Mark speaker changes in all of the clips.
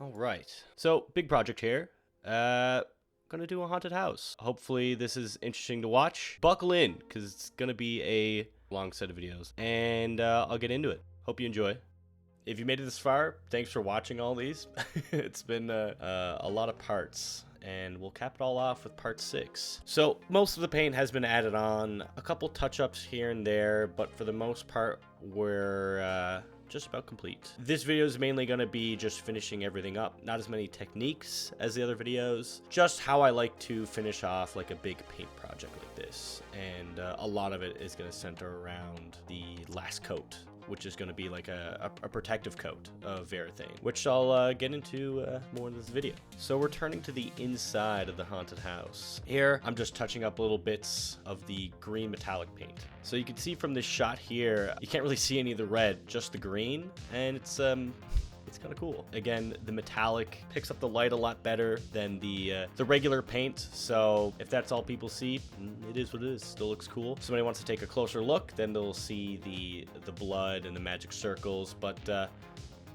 Speaker 1: All right. So, big project here. Gonna do a haunted house. Hopefully this is interesting to watch. Buckle in, because it's gonna be a long set of videos. And I'll get into it. Hope you enjoy. If you made it this far, thanks for watching all these. It's been a lot of parts. And we'll cap it all off with part 6. So most of the paint has been added on, a couple touch-ups here and there, but for the most part, we're just about complete. This video is mainly going to be just finishing everything up. Not as many techniques as the other videos. Just how I like to finish off like a big paint project like this. And a lot of it is going to center around the last coat, which is going to be like a protective coat of Varathane, which I'll get into more in this video. So we're turning to the inside of the haunted house. Here, I'm just touching up little bits of the green metallic paint. So you can see from this shot here, you can't really see any of the red, just the green, and it's kind of cool. Again, the metallic picks up the light a lot better than the regular paint. So if that's all people see, it is what it is. Still looks cool. If somebody wants to take a closer look, then they'll see the blood and the magic circles. But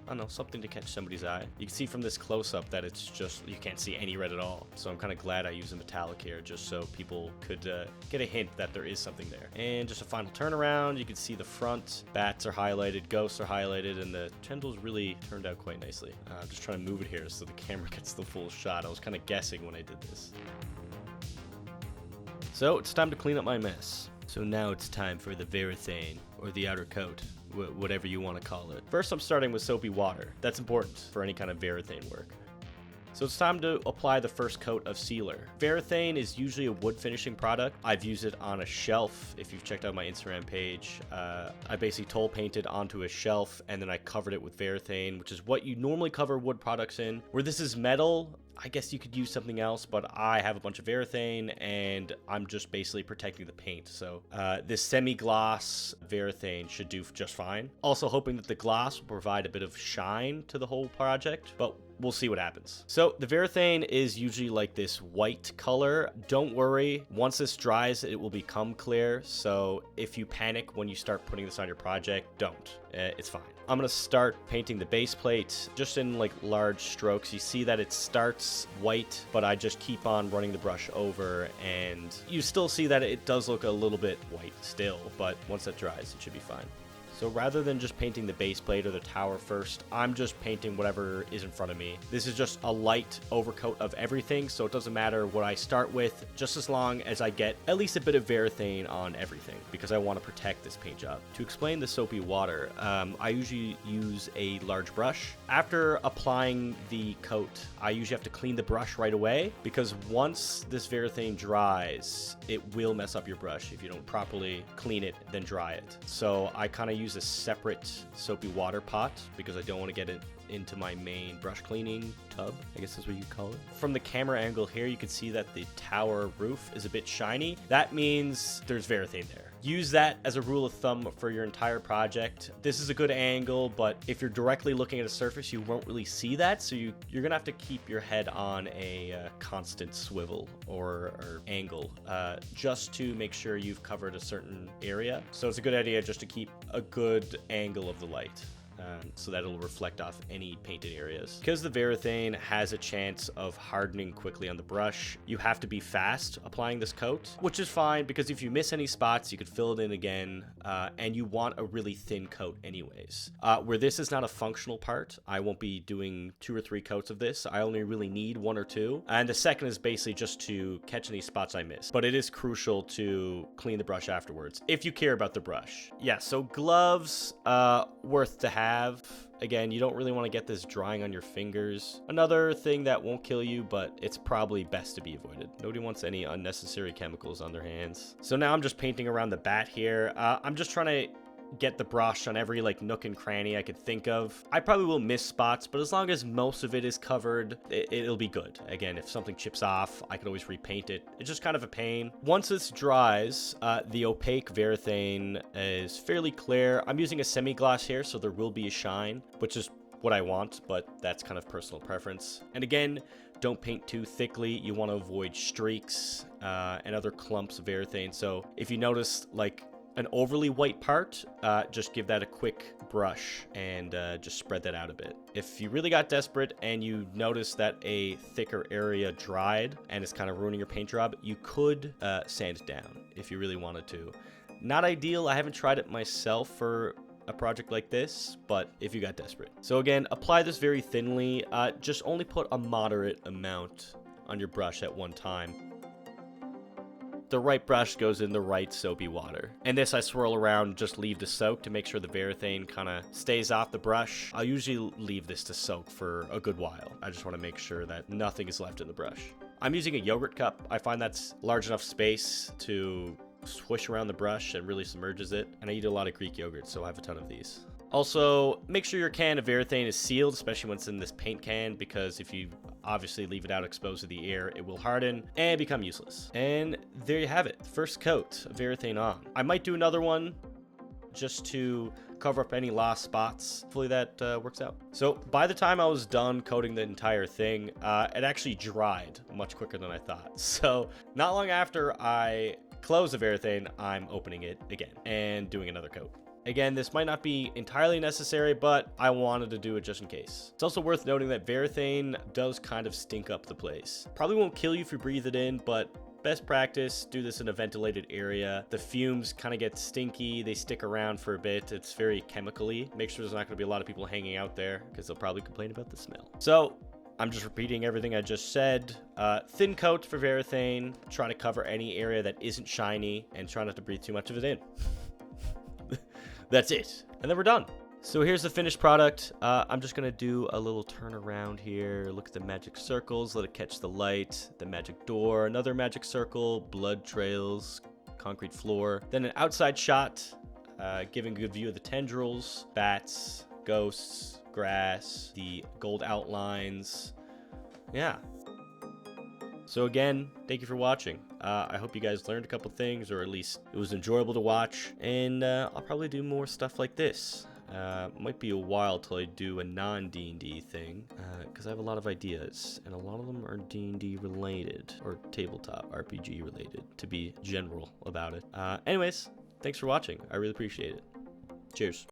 Speaker 1: I don't know, something to catch somebody's eye. You can see from this close-up that it's just, you can't see any red at all. So I'm kind of glad I use a metallic here just so people could get a hint that there is something there. And just a final turnaround, you can see the front. Bats are highlighted, ghosts are highlighted, and the tendrils really turned out quite nicely. I'm just trying to move it here so the camera gets the full shot. I was kind of guessing when I did this. So it's time to clean up my mess. So now it's time for the Varathane, or the outer coat, whatever you want to call it. First, I'm starting with soapy water. That's important for any kind of Varathane work. So it's time to apply the first coat of sealer. Varathane is usually a wood finishing product. I've used it on a shelf. If you've checked out my Instagram page, I basically toll painted onto a shelf and then I covered it with Varathane, which is what you normally cover wood products in. Where this is metal, I guess you could use something else, but I have a bunch of Varathane and I'm just basically protecting the paint. So this semi-gloss Varathane should do just fine. Also hoping that the gloss will provide a bit of shine to the whole project, but we'll see what happens. So the Varathane is usually like this white color. Don't worry, once this dries, it will become clear. So if you panic when you start putting this on your project, don't. It's fine. I'm gonna start painting the base plate just in like large strokes. You see that it starts white, but I just keep on running the brush over and you still see that it does look a little bit white still, but once that dries, it should be fine. So rather than just painting the base plate or the tower first, I'm just painting whatever is in front of me. This is just a light overcoat of everything, so it doesn't matter what I start with, just as long as I get at least a bit of Varathane on everything, because I want to protect this paint job. To explain the soapy water, I usually use a large brush. After applying the coat, I usually have to clean the brush right away, because once this Varathane dries, it will mess up your brush if you don't properly clean it, then dry it. So I kind of use a separate soapy water pot because I don't want to get it into my main brush cleaning tub, I guess that's what you call it. From the camera angle here, you can see that the tower roof is a bit shiny. That means there's Varathane there. Use that as a rule of thumb for your entire project. This is a good angle, but if you're directly looking at a surface, you won't really see that. So you're gonna have to keep your head on a constant swivel or angle just to make sure you've covered a certain area. So it's a good idea just to keep a good angle of the light. So that it'll reflect off any painted areas. Because the Varathane has a chance of hardening quickly on the brush, you have to be fast applying this coat, which is fine because if you miss any spots, you could fill it in again, and you want a really thin coat anyways. Where this is not a functional part, I won't be doing 2 or 3 coats of this. I only really need 1 or 2. And the second is basically just to catch any spots I miss. But it is crucial to clean the brush afterwards, if you care about the brush. Yeah, so gloves, worth to have. Again, you don't really want to get this drying on your fingers. Another thing that won't kill you, but it's probably best to be avoided. Nobody wants any unnecessary chemicals on their hands. So now I'm just painting around the bat here. I'm just trying to get the brush on every like nook and cranny I could think of. I probably will miss spots, but as long as most of it is covered, it'll be good. Again, if something chips off, I can always repaint it. It's just kind of a pain. Once this dries, the opaque Varathane is fairly clear. I'm using a semi-gloss here, so there will be a shine, which is what I want, but that's kind of personal preference. And again, don't paint too thickly. You want to avoid streaks and other clumps of Varathane. So if you notice, like, an overly white part, just give that a quick brush and just spread that out a bit. If you really got desperate and you notice that a thicker area dried and it's kind of ruining your paint job, you could sand it down if you really wanted to. Not ideal. I haven't tried it myself for a project like this, but if you got desperate. So again, apply this very thinly. Just only put a moderate amount on your brush at one time. The right brush goes in the right soapy water. And this I swirl around, just leave to soak to make sure the Varathane kind of stays off the brush. I'll usually leave this to soak for a good while. I just want to make sure that nothing is left in the brush. I'm using a yogurt cup. I find that's large enough space to swish around the brush and really submerges it. And I eat a lot of Greek yogurt, so I have a ton of these. Also, make sure your can of Varathane is sealed, especially when it's in this paint can, because if you obviously leave it out exposed to the air, it will harden and become useless. And there you have it. First coat of Varathane on. I might do another one just to cover up any lost spots. Hopefully that works out. So by the time I was done coating the entire thing, it actually dried much quicker than I thought. So not long after I close the Varathane, I'm opening it again and doing another coat. Again, this might not be entirely necessary, but I wanted to do it just in case. It's also worth noting that Varathane does kind of stink up the place. Probably won't kill you if you breathe it in, but best practice, do this in a ventilated area. The fumes kind of get stinky. They stick around for a bit. It's very chemically. Make sure there's not going to be a lot of people hanging out there because they'll probably complain about the smell. So I'm just repeating everything I just said. Thin coat for Varathane. Try to cover any area that isn't shiny and try not to breathe too much of it in. That's it. And then we're done. So here's the finished product. I'm just going to do a little turn around here. Look at the magic circles. Let it catch the light. The magic door. Another magic circle. Blood trails. Concrete floor. Then an outside shot, giving a good view of the tendrils, bats, ghosts, grass, the gold outlines. Yeah. So again, thank you for watching. I hope you guys learned a couple things, or at least it was enjoyable to watch. And I'll probably do more stuff like this. Might be a while till I do a non-D&D thing, because I have a lot of ideas, and a lot of them are D&D related, or tabletop RPG related, to be general about it. Anyways, thanks for watching. I really appreciate it. Cheers.